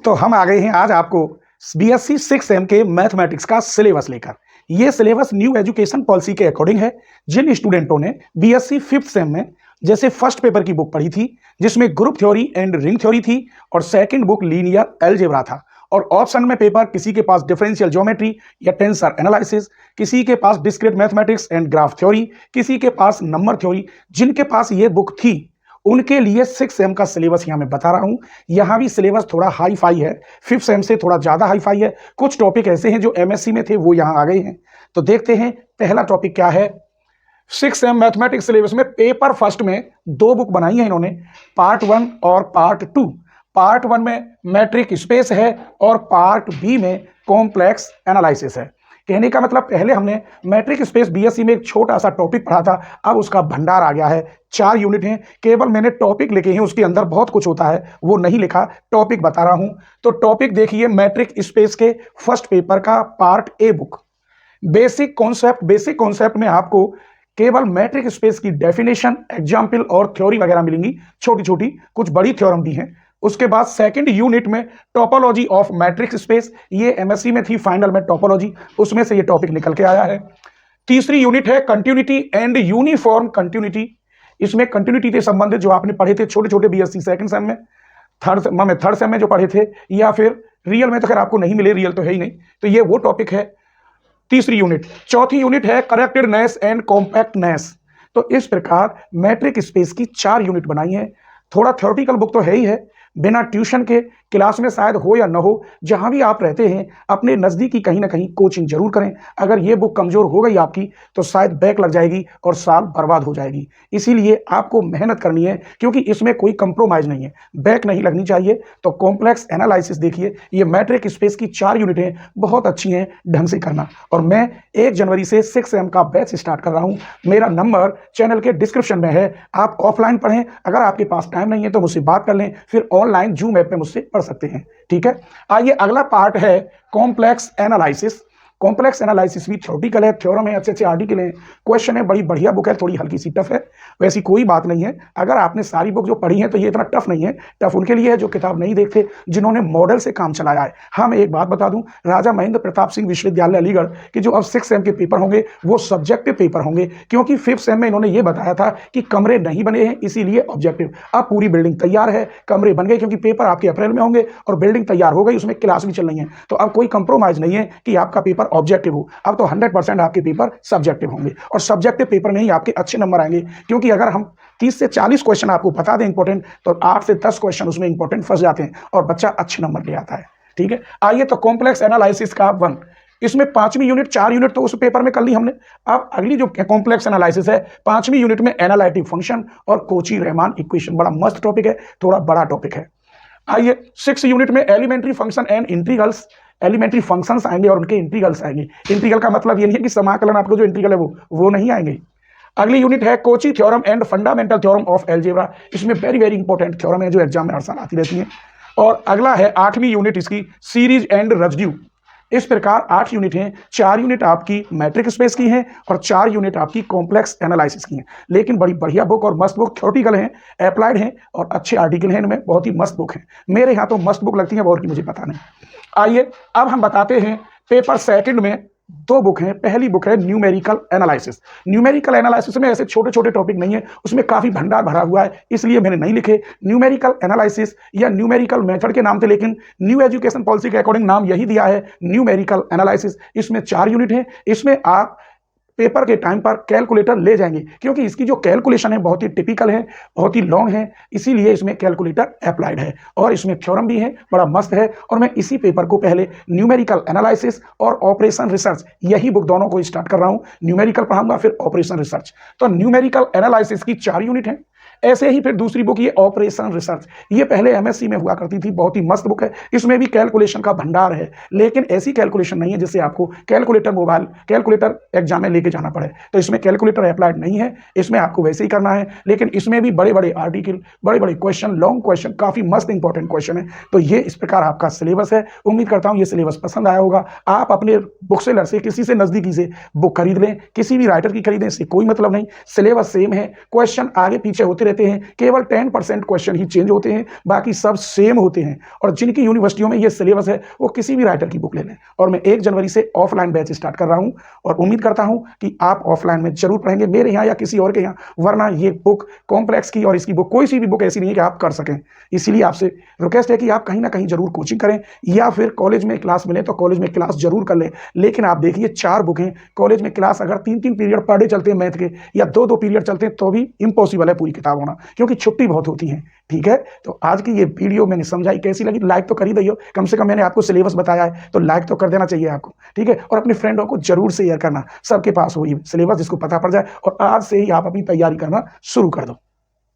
तो हम आ गए हैं आज आपको बीएससी 6 के मैथमेटिक्स का सिलेबस लेकर। ये सिलेबस न्यू एजुकेशन पॉलिसी के अकॉर्डिंग है। जिन स्टूडेंटों ने बीएससी 5th सेम में जैसे फर्स्ट पेपर की बुक पढ़ी थी जिसमें group theory and ring theory थी और सेकंड बुक लीनियर अलजेब्रा था, और ऑप्शन में पेपर किसी के पास डिफरेंशियल ज्योमेट्री या टेंसर एनालिसिस, किसी के पास discrete mathematics and graph theory, किसी के पास नंबर थ्योरी, जिनके पास ये बुक थी उनके लिए 6 सेम का सिलेबस यहाँ मैं बता रहा हूँ। यहाँ भी सिलेबस थोड़ा हाई फाई है, 5th सेम से थोड़ा ज़्यादा हाई फाई है। कुछ टॉपिक ऐसे हैं जो एमएससी में थे वो यहाँ आ गए हैं। तो देखते हैं पहला टॉपिक क्या है। 6 सेम मैथमेटिक्स सिलेबस में पेपर फर्स्ट में 2 बुक बनाई है इन्होंने, पार्ट 1 और पार्ट 2। पार्ट 1 में मैट्रिक स्पेस है और पार्ट बी में कॉम्प्लेक्स एनालिसिस है। कहने का मतलब पहले हमने मैट्रिक स्पेस बीएससी में एक छोटा सा टॉपिक पढ़ा था, अब उसका भंडार आ गया है। 4 यूनिट हैं, केवल मैंने टॉपिक लिखे हैं, उसके अंदर बहुत कुछ होता है वो नहीं लिखा, टॉपिक बता रहा हूं। तो टॉपिक देखिए मैट्रिक स्पेस के फर्स्ट पेपर का part a book, basic concept. Basic concept में आपको केवल मैट्रिक स्पेस की डेफिनेशन, एग्जाम्पल और थ्योरी वगैरह मिलेंगी, छोटी छोटी, कुछ बड़ी थ्योरम भी हैं। उसके बाद सेकंड यूनिट में टोपोलॉजी ऑफ मैट्रिक्स स्पेस, ये एमएससी में थी फाइनल में टोपोलॉजी, उसमें से ये टॉपिक निकल के आया है। तीसरी यूनिट है कंटिन्यूटी एंड यूनिफॉर्म कंटिन्यूटी। इसमें कंटिन्यूटी से संबंधित जो आपने पढ़े थे छोटे छोटे बीएससी सेकंड सेम में, थर्ड सेम में जो पढ़े थे, या फिर रियल में तो खैर आपको नहीं मिले, रियल तो है ही नहीं, तो ये वो टॉपिक है तीसरी यूनिट। चौथी यूनिट है करेक्टेडनेस एंड कॉम्पैक्टनेस। तो इस प्रकार मैट्रिक स्पेस की 4 यूनिट बनाई है। थोड़ा थ्योरेटिकल बुक तो है ही है, बिना ट्यूशन के क्लास में शायद हो या न हो, जहां भी आप रहते हैं अपने नज़दीकी कहीं ना कहीं कोचिंग जरूर करें। अगर ये बुक कमज़ोर हो गई आपकी तो शायद बैक लग जाएगी और साल बर्बाद हो जाएगी। इसीलिए आपको मेहनत करनी है, क्योंकि इसमें कोई कंप्रोमाइज़ नहीं है, बैक नहीं लगनी चाहिए। तो कॉम्प्लेक्स एनालिसिस देखिए, ये मैट्रिक स्पेस की 4 यूनिटें बहुत अच्छी हैं, ढंग से करना। और मैं 1 जनवरी से 6 सेम का बैच स्टार्ट कर रहा हूँ। मेरा नंबर चैनल के डिस्क्रिप्शन में है, आप ऑफलाइन पढ़ें, अगर आपके पास टाइम नहीं है तो मुझसे बात कर लें, फिर ऑनलाइन जूम ऐप पे मुझसे पढ़ सकते हैं। ठीक है, आइए अगला पार्ट है कॉम्प्लेक्स एनालिसिस। कॉम्प्लेक्स एनालिसिस भी थ्योरेटिकल है, थ्योरम है, अच्छे अच्छे आर्टिकल हैं, क्वेश्चन है, बड़ी बढ़िया बुक है, थोड़ी हल्की सी टफ है, वैसी कोई बात नहीं है। अगर आपने सारी बुक जो पढ़ी है तो ये इतना टफ नहीं है। टफ उनके लिए है जो किताब नहीं देखते, जिन्होंने मॉडल से काम चलाया है। हाँ, मैं एक बात बता दूं, राजा महेंद्र प्रताप सिंह विश्वविद्यालय अलीगढ़ के जो अब 6 सेम के पेपर होंगे वो सब्जेक्टिव पेपर होंगे, क्योंकि 5th सेम में इन्होंने ये बताया था कि कमरे नहीं बने हैं, इसीलिए ऑब्जेक्टिव। अब पूरी बिल्डिंग तैयार है, कमरे बन गए, क्योंकि पेपर आपके अप्रैल में होंगे और बिल्डिंग तैयार हो गई, उसमें क्लास भी चल रही है। तो अब कोई कंप्रोमाइज नहीं है कि आपका पेपर ऑब्जेक्टिव हो, अब तो 100% आपके पेपर सब्जेक्टिव होंगे, और सब्जेक्टिव पेपर में ही आपके अच्छे नंबर आएंगे। क्योंकि अगर हम 30 से 40 क्वेश्चन आपको बता दें इंपॉर्टेंट, तो 8 से 10 क्वेश्चन उसमें इंपॉर्टेंट फंस जाते हैं और बच्चा अच्छे नंबर ले आता है। ठीक है, आइए तो कॉम्प्लेक्स एनालिसिस का 1, इसमें 5वीं यूनिट, 4 यूनिट तो उस पेपर में कर ली हमने। अब अगली जो कॉम्प्लेक्स एनालिसिस है 5वीं यूनिट में एनालिटिक फंक्शन और कोची रेमान इक्वेशन, बड़ा मस्त टॉपिक है, थोड़ा बड़ा टॉपिक है। आइए 6 यूनिट में elementary function and integrals, elementary functions आएंगे और उनके इंटीग्रल्स आएंगे। इंटीग्रल का मतलब ये नहीं है कि समाकलन, आपको जो इंटीग्रल है वो नहीं आएंगे। अगली यूनिट है Kochi theorem and fundamental theorem of algebra. इसमें वेरी वेरी इंपॉर्टेंट थ्योरम है जो एग्जाम में हर साल आती रहती है। और अगला है 8वीं यूनिट इसकी, सीरीज एंड रेसिड्यू। इस प्रकार 8 यूनिट हैं, 4 यूनिट आपकी मैट्रिक स्पेस की हैं और 4 यूनिट आपकी कॉम्प्लेक्स एनालिसिस की हैं। लेकिन बड़ी बढ़िया बुक और मस्त बुक, थ्योरेटिकल हैं, अप्लाइड हैं और अच्छे आर्टिकल हैं इनमें, बहुत ही मस्त बुक हैं। मेरे यहाँ तो मस्त बुक लगती है, और की मुझे पता नहीं। आइए अब हम बताते हैं पेपर सेकंड में 2 बुक हैं। पहली बुक है न्यूमेरिकल एनालिसिस। न्यूमेरिकल एनालिसिस में ऐसे छोटे छोटे टॉपिक नहीं है, उसमें काफ़ी भंडार भरा हुआ है, इसलिए मैंने नहीं लिखे। न्यूमेरिकल एनालिसिस या न्यूमेरिकल मेथड के नाम थे, लेकिन न्यू एजुकेशन पॉलिसी के अकॉर्डिंग नाम यही दिया है, न्यूमेरिकल एनालिसिस। इसमें 4 यूनिट हैं। इसमें आप पेपर के टाइम पर कैलकुलेटर ले जाएंगे, क्योंकि इसकी जो कैलकुलेशन है बहुत ही टिपिकल है, बहुत ही लॉन्ग है, इसीलिए इसमें कैलकुलेटर अप्लाइड है और इसमें थ्योरम भी है, बड़ा मस्त है। और मैं इसी पेपर को पहले न्यूमेरिकल एनालिसिस और ऑपरेशन रिसर्च, यही बुक दोनों को स्टार्ट कर रहा हूं। न्यूमेरिकल पढ़ाऊंगा फिर ऑपरेशन रिसर्च। तो न्यूमेरिकल एनालिसिस की 4 यूनिट है। ऐसे ही फिर दूसरी बुक ये ऑपरेशन रिसर्च, ये पहले एमएससी में हुआ करती थी, बहुत ही मस्त बुक है। इसमें भी कैलकुलेशन का भंडार है, लेकिन ऐसी कैलकुलेशन नहीं है जिससे आपको कैलकुलेटर एग्जाम में लेके जाना पड़े। तो इसमें कैलकुलेटर अप्लाइड नहीं है, इसमें आपको वैसे ही करना है। लेकिन इसमें भी बड़े बड़े आर्टिकल, बड़े बड़े क्वेश्चन, लॉन्ग क्वेश्चन, काफ़ी मस्त इंपॉर्टेंट क्वेश्चन है। तो ये इस प्रकार आपका सिलेबस है। उम्मीद करता हूँ ये सिलेबस पसंद आया होगा। आप अपने बुक सेलर से, किसी से नज़दीकी से बुक खरीद लें, किसी भी राइटर की खरीदें, इससे कोई मतलब नहीं, सिलेबस सेम है, क्वेश्चन आगे पीछे होते रहते हैं, केवल 10% क्वेश्चन ही चेंज होते हैं, बाकी सब सेम होते हैं। और जिनकी यूनिवर्सिटियों में ये सिलेबस है वो किसी भी राइटर की बुक ले लें। और मैं 1 जनवरी से ऑफलाइन बैच स्टार्ट कर रहा हूं और उम्मीद करता हूं कि आप ऑफलाइन में जरूर पढ़ेंगे मेरे यहाँ या किसी और के यहाँ, वरना ये बुक कॉम्प्लेक्स की और इसकी बुक कोई सी भी बुक ऐसी नहीं है कि आप कर सकें। इसीलिए आपसे रिक्वेस्ट है कि आप कहीं ना कहीं जरूर कोचिंग करें या फिर कॉलेज में क्लास मिले तो कॉलेज में क्लास जरूर कर लें। लेकिन आप देखिए 4 बुक हैं, कॉलेज में क्लास अगर 3-3 पीरियड पर डे चलते हैं मैथ के या 2-2 पीरियड चलते हैं तो भी इम्पॉसिबल है पूरी किताब होना, क्योंकि छुट्टी बहुत होती है। ठीक है, तो आज की ये वीडियो मैंने समझाई, कैसी लगी लाइक तो कर ही दइयो, कम से कम मैंने आपको सिलेबस बताया है तो लाइक तो कर देना चाहिए आपको। ठीक है, और अपने फ्रेंडों को जरूर शेयर करना, सबके पास हो ये सिलेबस जिसको पता पड़ जाए, और आज से ही आप अपनी तैयारी करना शुरू कर दो।